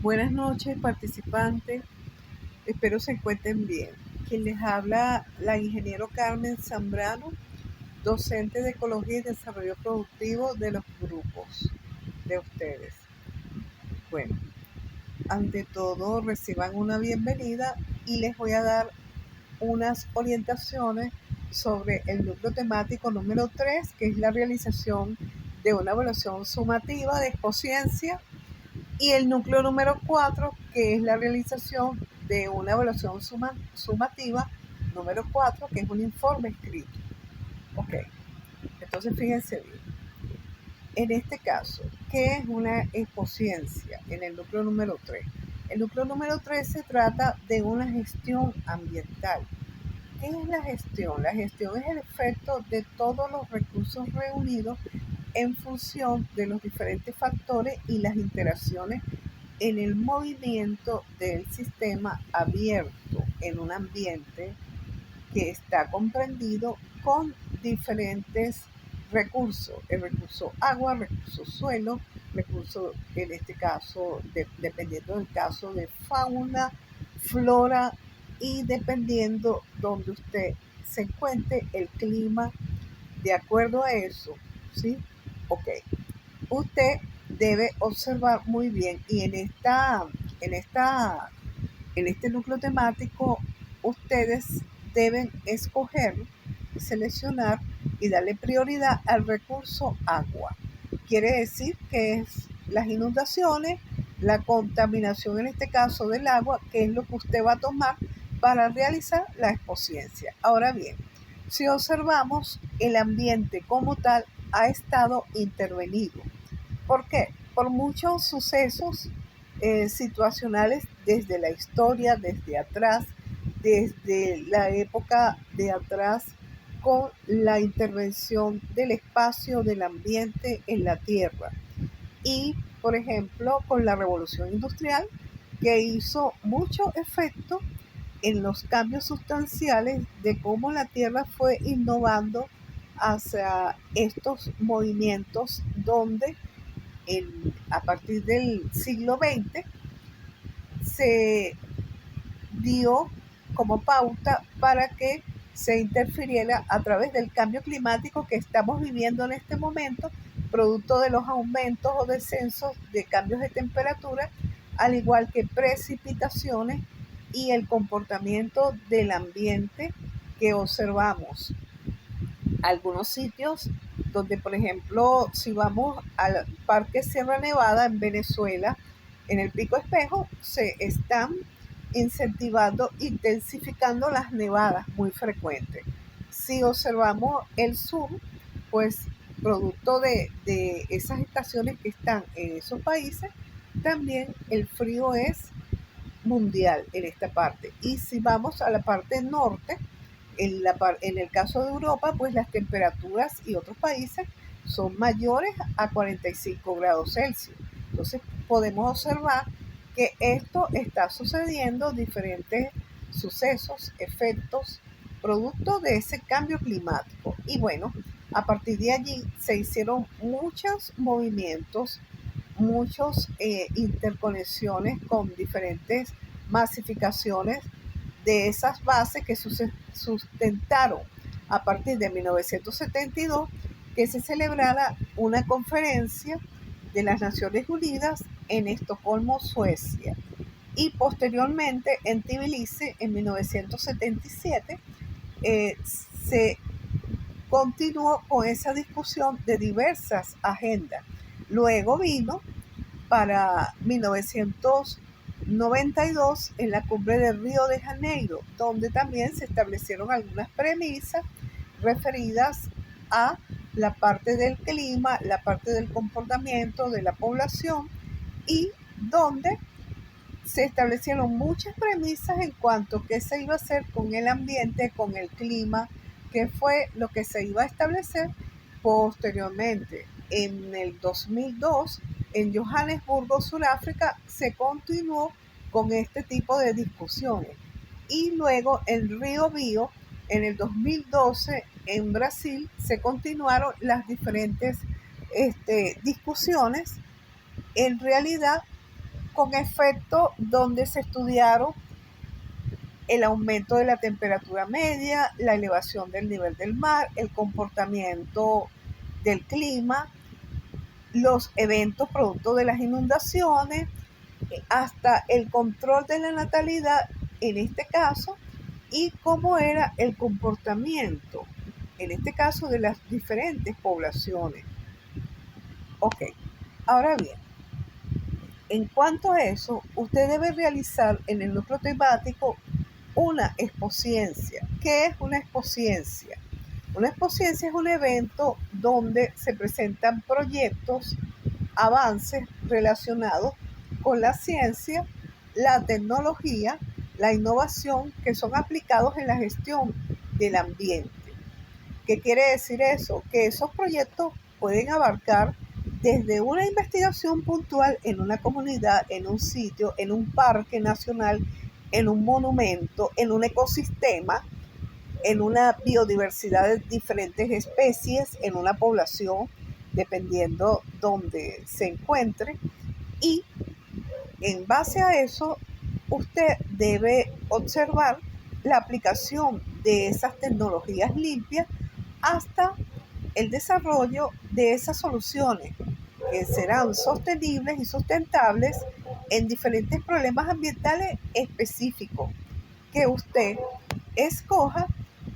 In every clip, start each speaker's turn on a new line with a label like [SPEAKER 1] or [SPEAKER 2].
[SPEAKER 1] Buenas noches, participantes. Espero se encuentren bien. Quien les habla, la ingeniero Carmen Zambrano, docente de Ecología y Desarrollo Productivo de los grupos de ustedes. Bueno, ante todo, reciban una bienvenida y les voy a dar unas orientaciones sobre el núcleo temático número 3, que es la realización de una evaluación sumativa de Expociencia, y el núcleo número 4, que es la realización de una evaluación sumativa número 4, que es un informe escrito. Ok, entonces fíjense bien. En este caso, ¿qué es una expociencia en el núcleo número 3? El núcleo número 3 se trata de una gestión ambiental. ¿Qué es la gestión? La gestión es el efecto de todos los recursos reunidos en función de los diferentes factores y las interacciones en el movimiento del sistema abierto en un ambiente que está comprendido con diferentes recursos, el recurso agua, recurso suelo, recurso, en este caso, dependiendo del caso de fauna, flora y dependiendo donde usted se encuentre, el clima, de acuerdo a eso, ¿sí? Ok. Usted debe observar muy bien y en esta, en este núcleo temático ustedes deben escoger, seleccionar y darle prioridad al recurso agua. Quiere decir que es las inundaciones, la contaminación en este caso del agua, que es lo que usted va a tomar para realizar la expociencia. Ahora bien, si observamos, el ambiente como tal ha estado intervenido. ¿Por qué? Por muchos sucesos situacionales desde la historia, desde atrás, desde la época de atrás, con la intervención del espacio, del ambiente en la Tierra. Y, por ejemplo, con la revolución industrial, que hizo mucho efecto en los cambios sustanciales de cómo la Tierra fue innovando hacia estos movimientos donde a partir del siglo XX se dio como pauta para que se interfiriera a través del cambio climático que estamos viviendo en este momento, producto de los aumentos o descensos de cambios de temperatura, al igual que precipitaciones y el comportamiento del ambiente que observamos. Algunos sitios donde, por ejemplo, si vamos al Parque Sierra Nevada en Venezuela, en el Pico Espejo, se están incentivando, intensificando las nevadas muy frecuentes. Si observamos el sur, pues producto de esas estaciones que están en esos países, también el frío es mundial en esta parte. Y si vamos a la parte norte, en el caso de Europa, pues las temperaturas y otros países son mayores a 45 grados Celsius. Entonces podemos observar que esto está sucediendo, diferentes sucesos, efectos, producto de ese cambio climático. Y bueno, a partir de allí se hicieron muchos movimientos, muchas interconexiones con diferentes masificaciones de esas bases que sustentaron a partir de 1972 que se celebrara una conferencia de las Naciones Unidas en Estocolmo, Suecia, y posteriormente en Tbilisi en 1977 se continuó con esa discusión de diversas agendas. Luego vino para 1992 en la cumbre de Río de Janeiro, donde también se establecieron algunas premisas referidas a la parte del clima, la parte del comportamiento de la población, y donde se establecieron muchas premisas en cuanto a qué se iba a hacer con el ambiente, con el clima, qué fue lo que se iba a establecer posteriormente. En el 2002, en Johannesburgo, Sudáfrica, se continuó con este tipo de discusiones. Y luego en Río Bio, en el 2012, en Brasil, se continuaron las diferentes discusiones. En realidad, con efecto donde se estudiaron el aumento de la temperatura media, la elevación del nivel del mar, el comportamiento del clima, los eventos producto de las inundaciones, hasta el control de la natalidad en este caso, y cómo era el comportamiento, en este caso, de las diferentes poblaciones. Ok, ahora bien, en cuanto a eso, usted debe realizar en el núcleo temático una expociencia. ¿Qué es una expociencia? Una expociencia es un evento donde se presentan proyectos, avances relacionados con la ciencia, la tecnología, la innovación que son aplicados en la gestión del ambiente. ¿Qué quiere decir eso? Que esos proyectos pueden abarcar desde una investigación puntual en una comunidad, en un sitio, en un parque nacional, en un monumento, en un ecosistema, en una biodiversidad de diferentes especies, en una población, dependiendo donde se encuentre. Y en base a eso, usted debe observar la aplicación de esas tecnologías limpias hasta el desarrollo de esas soluciones que serán sostenibles y sustentables en diferentes problemas ambientales específicos que usted escoja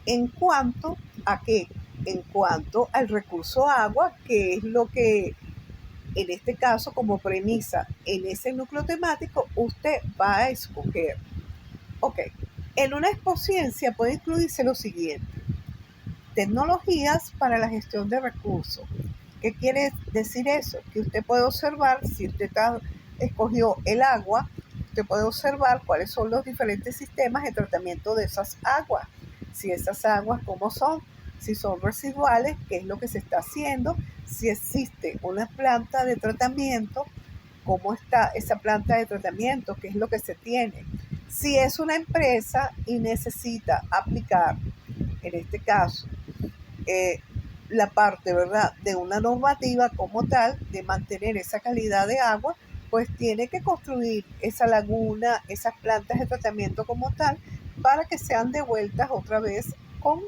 [SPEAKER 1] en cuanto a qué, en cuanto al recurso agua, que es lo que en este caso como premisa en ese núcleo temático usted va a escoger. Ok, en una expociencia puede incluirse lo siguiente: tecnologías para la gestión de recursos. ¿Qué quiere decir eso? Que usted puede observar, si usted escogió el agua, usted puede observar cuáles son los diferentes sistemas de tratamiento de esas aguas. Si esas aguas, cómo son, si son residuales, qué es lo que se está haciendo, si existe una planta de tratamiento, cómo está esa planta de tratamiento, qué es lo que se tiene. Si es una empresa y necesita aplicar, en este caso, eh, la parte, ¿verdad?, de una normativa como tal de mantener esa calidad de agua, pues tiene que construir esa laguna, esas plantas de tratamiento como tal, para que sean devueltas otra vez con,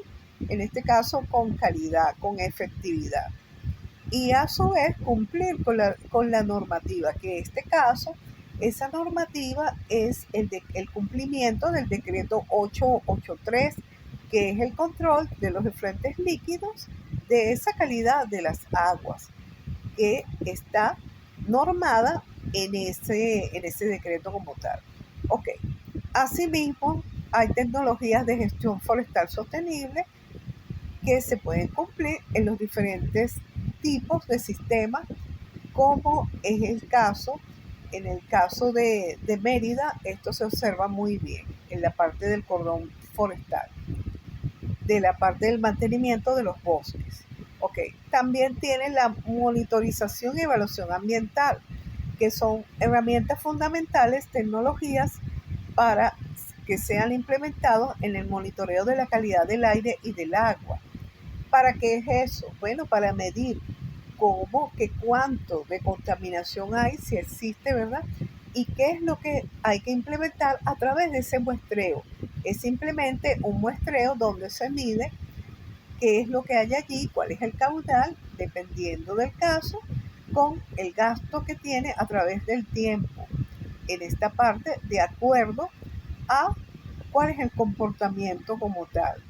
[SPEAKER 1] en este caso, con calidad, con efectividad. Y a su vez cumplir con la normativa, que en este caso, esa normativa es el cumplimiento del decreto 883, que es el control de los efluentes líquidos de esa calidad de las aguas, que está normada en ese decreto como tal. Ok, asimismo, hay tecnologías de gestión forestal sostenible que se pueden cumplir en los diferentes tipos de sistemas, como es el caso, en el caso de Mérida, esto se observa muy bien en la parte del cordón forestal, de la parte del mantenimiento de los bosques. Ok, también tienen la monitorización y evaluación ambiental, que son herramientas fundamentales, tecnologías para que sean implementados en el monitoreo de la calidad del aire y del agua. ¿Para qué es eso? Bueno, para medir cómo, qué cuánto de contaminación hay, si existe, ¿verdad? Y qué es lo que hay que implementar a través de ese muestreo. Es simplemente un muestreo donde se mide qué es lo que hay allí, cuál es el caudal, dependiendo del caso, con el gasto que tiene a través del tiempo. En esta parte, de acuerdo a cuál es el comportamiento como tal.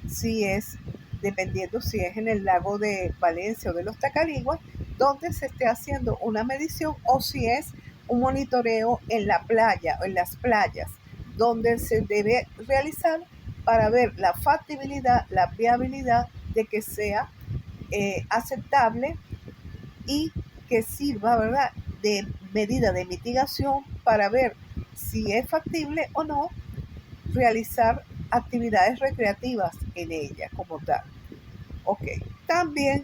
[SPEAKER 1] Si es, dependiendo si es en el lago de Valencia o de los Tacariguas, donde se esté haciendo una medición, o si es un monitoreo en la playa o en las playas, donde se debe realizar para ver la factibilidad, la viabilidad de que sea aceptable y que sirva, ¿verdad?, de medida de mitigación para ver si es factible o no realizar actividades recreativas en ella como tal. Ok, también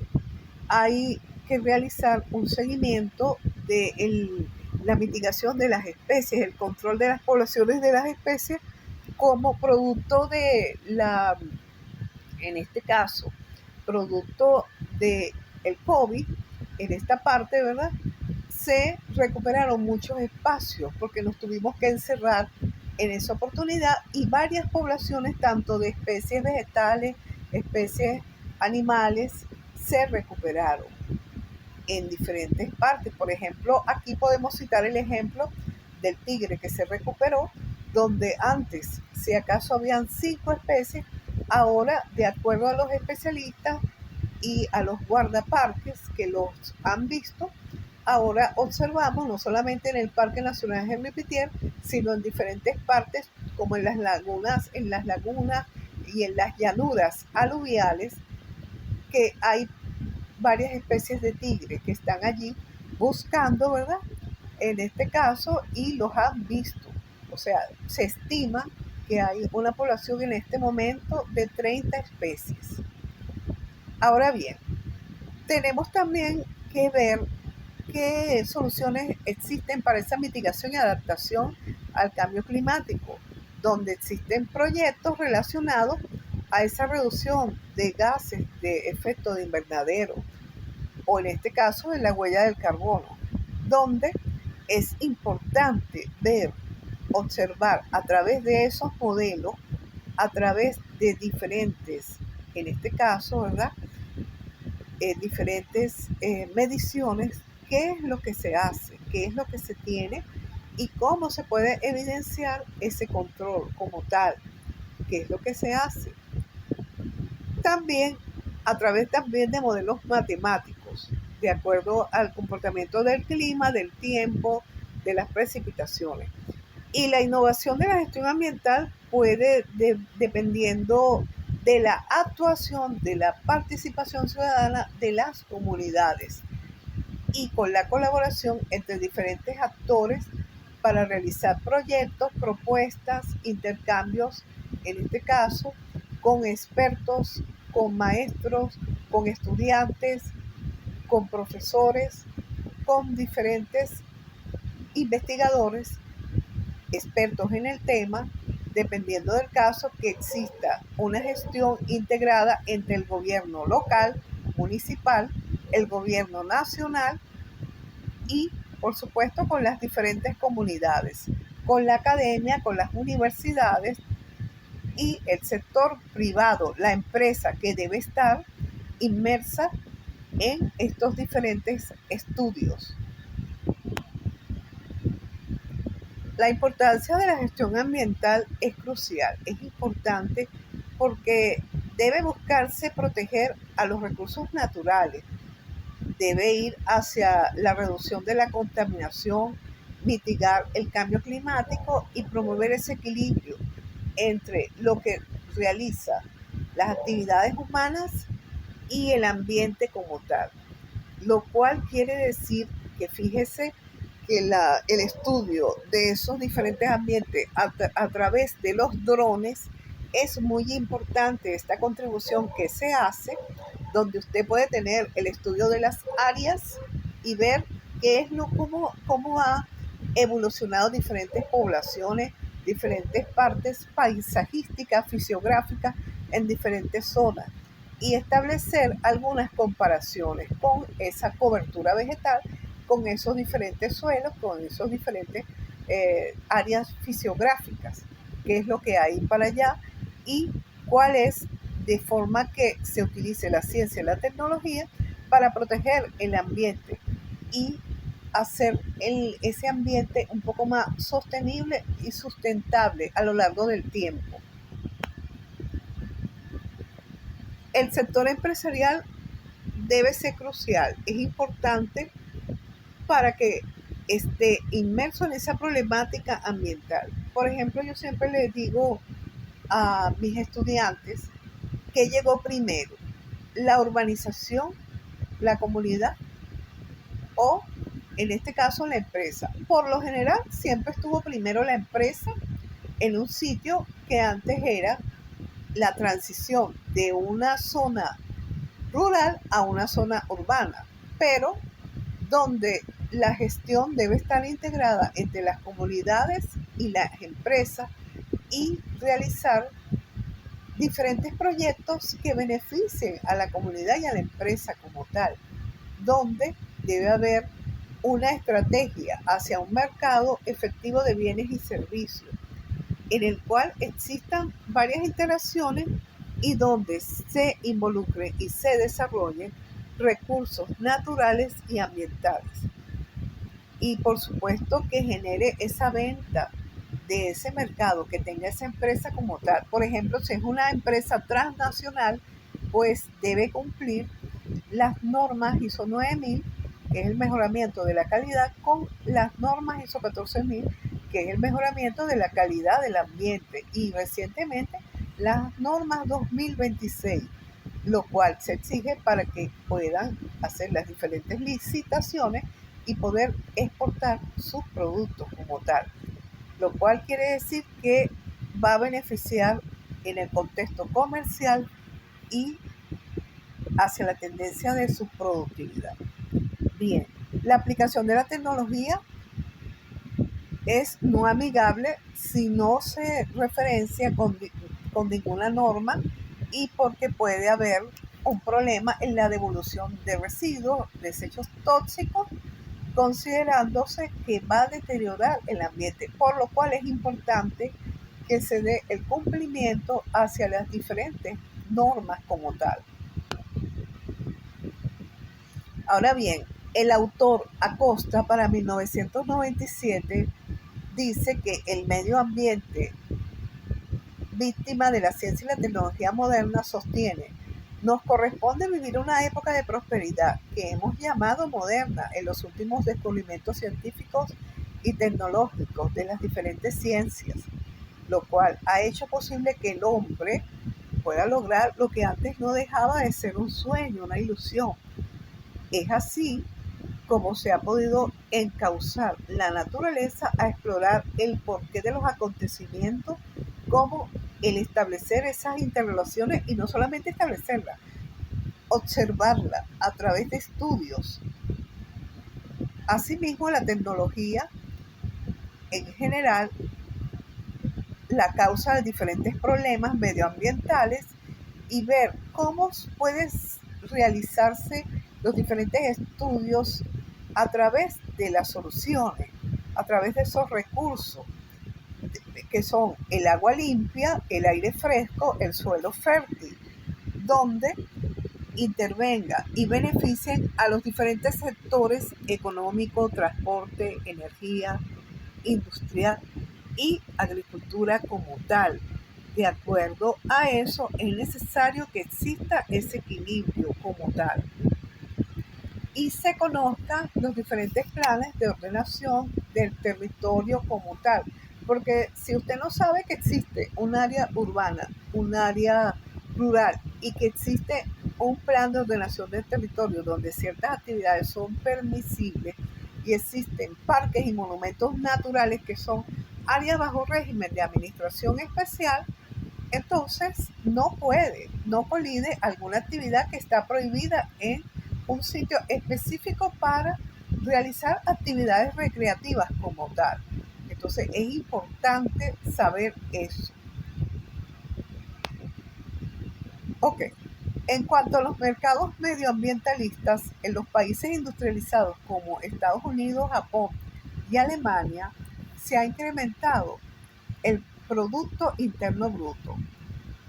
[SPEAKER 1] hay que realizar un seguimiento de la mitigación de las especies, el control de las poblaciones de las especies como producto en este caso, producto de el COVID, en esta parte, ¿verdad? se recuperaron muchos espacios porque nos tuvimos que encerrar en esa oportunidad y varias poblaciones, tanto de especies vegetales, especies animales, se recuperaron en diferentes partes. Por ejemplo, aquí podemos citar el ejemplo del tigre que se recuperó, donde antes, si acaso habían 5 especies, ahora, de acuerdo a los especialistas y a los guardaparques que los han visto, ahora observamos no solamente en el Parque Nacional Henri Pittier, sino en diferentes partes como en las lagunas y en las llanuras aluviales, que hay varias especies de tigre que están allí buscando, ¿verdad? En este caso, y los han visto. O sea, se estima que hay una población en este momento de 30 especies. Ahora bien, tenemos también que ver qué soluciones existen para esa mitigación y adaptación al cambio climático, donde existen proyectos relacionados a esa reducción de gases de efecto de invernadero, o en este caso de la huella del carbono, donde es importante ver, observar a través de esos modelos, a través de diferentes, en este caso, ¿verdad? Diferentes mediciones, qué es lo que se hace, qué es lo que se tiene y cómo se puede evidenciar ese control como tal, qué es lo que se hace. También a través también de modelos matemáticos, de acuerdo al comportamiento del clima, del tiempo, de las precipitaciones. Y la innovación de la gestión ambiental puede, dependiendo de la actuación, de la participación ciudadana de las comunidades y con la colaboración entre diferentes actores para realizar proyectos, propuestas, intercambios, en este caso, con expertos, con maestros, con estudiantes, con profesores, con diferentes investigadores, expertos en el tema, dependiendo del caso, que exista una gestión integrada entre el gobierno local, municipal, el gobierno nacional y, por supuesto, con las diferentes comunidades, con la academia, con las universidades y el sector privado, la empresa que debe estar inmersa en estos diferentes estudios. La importancia de la gestión ambiental es crucial, es importante porque debe buscarse proteger a los recursos naturales, debe ir hacia la reducción de la contaminación, mitigar el cambio climático y promover ese equilibrio entre lo que realiza las actividades humanas y el ambiente como tal, lo cual quiere decir que fíjese que el estudio de esos diferentes ambientes a través de los drones es muy importante, esta contribución que se hace, donde usted puede tener el estudio de las áreas y ver qué es cómo ha evolucionado diferentes poblaciones, diferentes partes paisajísticas, fisiográficas en diferentes zonas y establecer algunas comparaciones con esa cobertura vegetal, con esos diferentes suelos, con esos diferentes áreas fisiográficas, qué es lo que hay para allá y cuál es, de forma que se utilice la ciencia y la tecnología para proteger el ambiente y hacer ese ambiente un poco más sostenible y sustentable a lo largo del tiempo. El sector empresarial debe ser crucial, es importante para que esté inmerso en esa problemática ambiental. Por ejemplo, yo siempre les digo a mis estudiantes que llegó primero, la urbanización, la comunidad o, en este caso, la empresa. Por lo general, siempre estuvo primero la empresa en un sitio que antes era la transición de una zona rural a una zona urbana, pero donde la gestión debe estar integrada entre las comunidades y las empresas y realizar diferentes proyectos que beneficien a la comunidad y a la empresa como tal, donde debe haber una estrategia hacia un mercado efectivo de bienes y servicios, en el cual existan varias interacciones y donde se involucren y se desarrollen recursos naturales y ambientales. Y por supuesto que genere esa venta de ese mercado, que tenga esa empresa como tal. Por ejemplo, si es una empresa transnacional, pues debe cumplir las normas ISO 9000, que es el mejoramiento de la calidad, con las normas ISO 14000, que es el mejoramiento de la calidad del ambiente, y recientemente las normas 2026, lo cual se exige para que puedan hacer las diferentes licitaciones y poder exportar sus productos como tal, lo cual quiere decir que va a beneficiar en el contexto comercial y hacia la tendencia de su productividad. Bien, la aplicación de la tecnología es no amigable si no se referencia con ninguna norma, y porque puede haber un problema en la devolución de residuos, desechos tóxicos, considerándose que va a deteriorar el ambiente, por lo cual es importante que se dé el cumplimiento hacia las diferentes normas como tal. Ahora bien, el autor Acosta, para 1997, dice que el medio ambiente, víctima de la ciencia y la tecnología moderna, sostiene: nos corresponde vivir una época de prosperidad que hemos llamado moderna en los últimos descubrimientos científicos y tecnológicos de las diferentes ciencias, lo cual ha hecho posible que el hombre pueda lograr lo que antes no dejaba de ser un sueño, una ilusión. Es así como se ha podido encauzar la naturaleza a explorar el porqué de los acontecimientos, como el establecer esas interrelaciones, y no solamente establecerlas, observarlas a través de estudios. Asimismo, la tecnología en general, la causa de diferentes problemas medioambientales, y ver cómo pueden realizarse los diferentes estudios a través de las soluciones, a través de esos recursos que son el agua limpia, el aire fresco, el suelo fértil, donde intervenga y beneficien a los diferentes sectores económico, transporte, energía, industrial y agricultura como tal. De acuerdo a eso, es necesario que exista ese equilibrio como tal y se conozcan los diferentes planes de ordenación del territorio como tal. Porque si usted no sabe que existe un área urbana, un área rural, y que existe un plan de ordenación del territorio donde ciertas actividades son permisibles, y existen parques y monumentos naturales que son áreas bajo régimen de administración especial, entonces no colide alguna actividad que está prohibida en un sitio específico para realizar actividades recreativas como tal. Entonces es importante saber eso. Ok, en cuanto a los mercados medioambientalistas, en los países industrializados como Estados Unidos, Japón y Alemania, se ha incrementado el Producto Interno Bruto.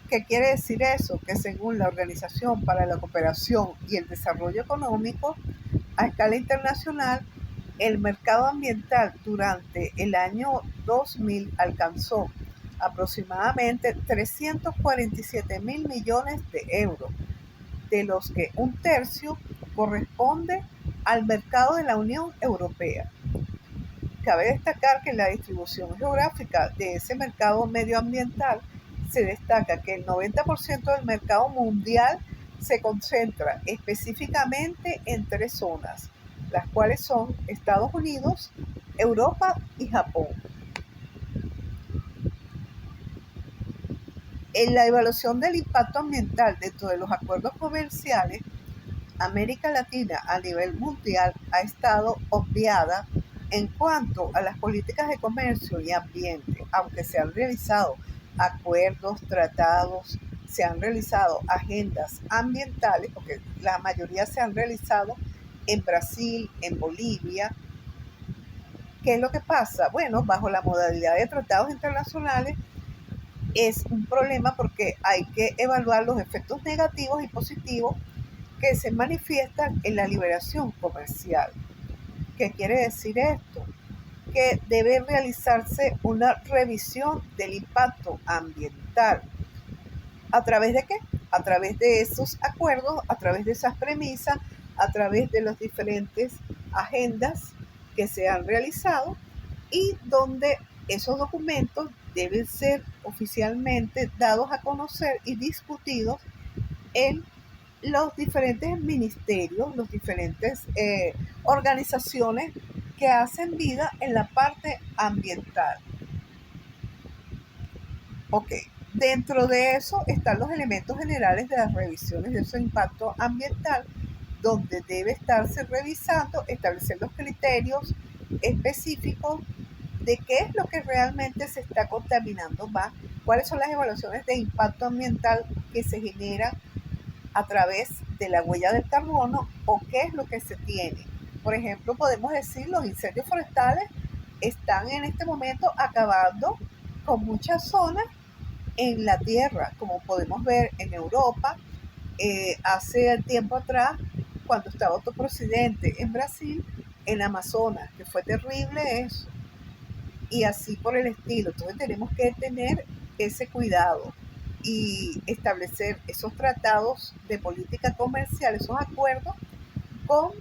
[SPEAKER 1] ¿Qué quiere decir eso? Que según la Organización para la Cooperación y el Desarrollo Económico, a escala internacional, el mercado ambiental durante el año 2000 alcanzó aproximadamente 347 mil millones de euros, de los que un tercio corresponde al mercado de la Unión Europea. Cabe destacar que en la distribución geográfica de ese mercado medioambiental se destaca que el 90% del mercado mundial se concentra específicamente en tres zonas, las cuales son Estados Unidos, Europa y Japón. En la evaluación del impacto ambiental dentro de los acuerdos comerciales, América Latina a nivel mundial ha estado obviada en cuanto a las políticas de comercio y ambiente, aunque se han realizado acuerdos, tratados, se han realizado agendas ambientales, porque la mayoría se han realizado en Brasil, en Bolivia, ¿Qué es lo que pasa? Bueno, bajo la modalidad de tratados internacionales es un problema porque hay que evaluar los efectos negativos y positivos que se manifiestan en la liberación comercial. ¿Qué quiere decir esto? Que debe realizarse una revisión del impacto ambiental. ¿A través de qué? A través de esos acuerdos, a través de esas premisas, a través de las diferentes agendas que se han realizado y donde esos documentos deben ser oficialmente dados a conocer y discutidos en los diferentes ministerios, los diferentes organizaciones que hacen vida en la parte ambiental. Ok, dentro de eso están los elementos generales de las revisiones de ese impacto ambiental, donde debe estarse revisando, establecer los criterios específicos de qué es lo que realmente se está contaminando más, cuáles son las evaluaciones de impacto ambiental que se generan a través de la huella del carbono o qué es lo que se tiene. Por ejemplo, podemos decir los incendios forestales están en este momento acabando con muchas zonas en la tierra, como podemos ver en Europa, hace tiempo atrás, cuando estaba otro presidente en Brasil, en Amazonas, que fue terrible eso, y así por el estilo. Entonces tenemos que tener ese cuidado y establecer esos tratados de política comercial, esos acuerdos con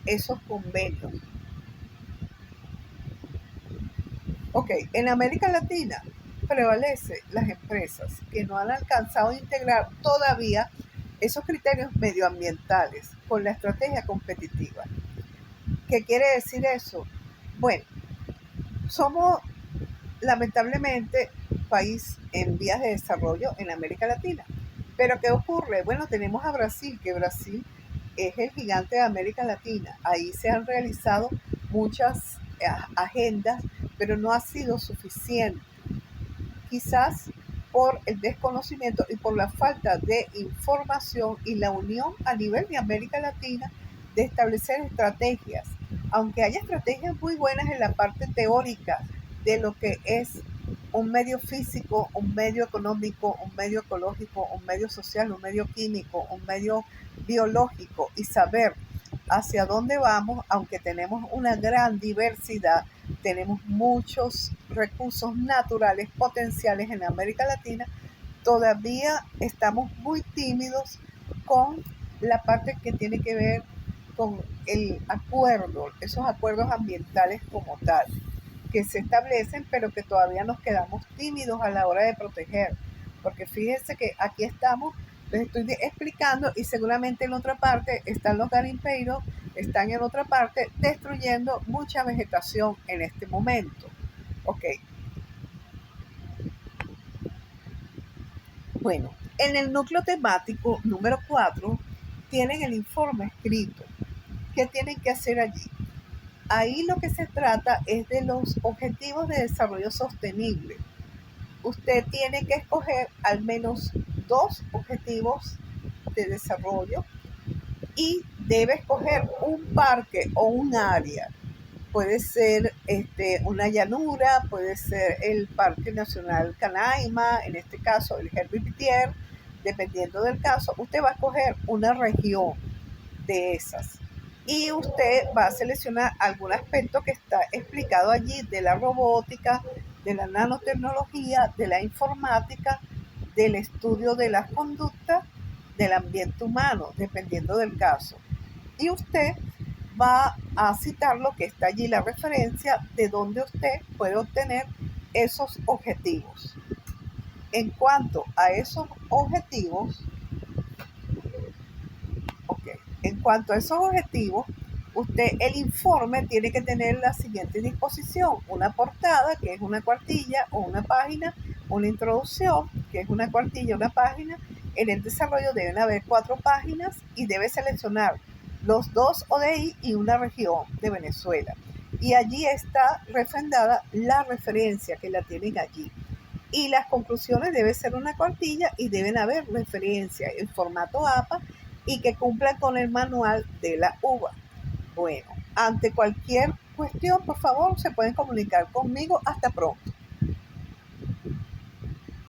[SPEAKER 1] esos convenios. Ok, en América Latina prevalece las empresas que no han alcanzado a integrar todavía esos criterios medioambientales con la estrategia competitiva. ¿Qué quiere decir eso? Bueno, somos lamentablemente país en vías de desarrollo en América Latina. Pero ¿qué ocurre? Bueno, tenemos a Brasil, que Brasil es el gigante de América Latina. Ahí se han realizado muchas agendas, pero no ha sido suficiente. Quizás por el desconocimiento y por la falta de información y la unión a nivel de América Latina de establecer estrategias. Aunque haya estrategias muy buenas en la parte teórica de lo que es un medio físico, un medio económico, un medio ecológico, un medio social, un medio químico, un medio biológico y saber hacia dónde vamos, aunque tenemos una gran diversidad, tenemos muchos recursos naturales potenciales en América Latina, todavía estamos muy tímidos con la parte que tiene que ver con el acuerdo, esos acuerdos ambientales como tal, que se establecen, pero que todavía nos quedamos tímidos a la hora de proteger. Porque fíjense que aquí estamos, les estoy explicando y seguramente en otra parte están los garimpeiros, están en otra parte destruyendo mucha vegetación en este momento. Ok, bueno, en el núcleo temático número 4 tienen el informe escrito. ¿Qué tienen que hacer allí? Ahí lo que se trata es de los objetivos de desarrollo sostenible. Usted tiene que escoger al menos 2 objetivos de desarrollo y debe escoger un parque o un área. Puede ser una llanura, puede ser el Parque Nacional Canaima, en este caso el Herbie Pitier, dependiendo del caso. Usted va a escoger una región de esas y usted va a seleccionar algún aspecto que está explicado allí de la robótica, de la nanotecnología, de la informática, del estudio de las conductas del ambiente humano, dependiendo del caso. Y usted va a citar lo que está allí, la referencia de donde usted puede obtener esos objetivos. En cuanto a esos objetivos, ok, en cuanto a esos objetivos, el informe tiene que tener la siguiente disposición: una portada, que es una cuartilla o una página, una introducción, que es una cuartilla o una página. En el desarrollo deben haber 4 páginas y debe seleccionar los 2 ODI y una región de Venezuela. Y allí está refrendada la referencia que la tienen allí. Y las conclusiones deben ser una cuartilla y deben haber referencias en formato APA y que cumplan con el manual de la UBA. Bueno, ante cualquier cuestión, por favor, se pueden comunicar conmigo. Hasta pronto.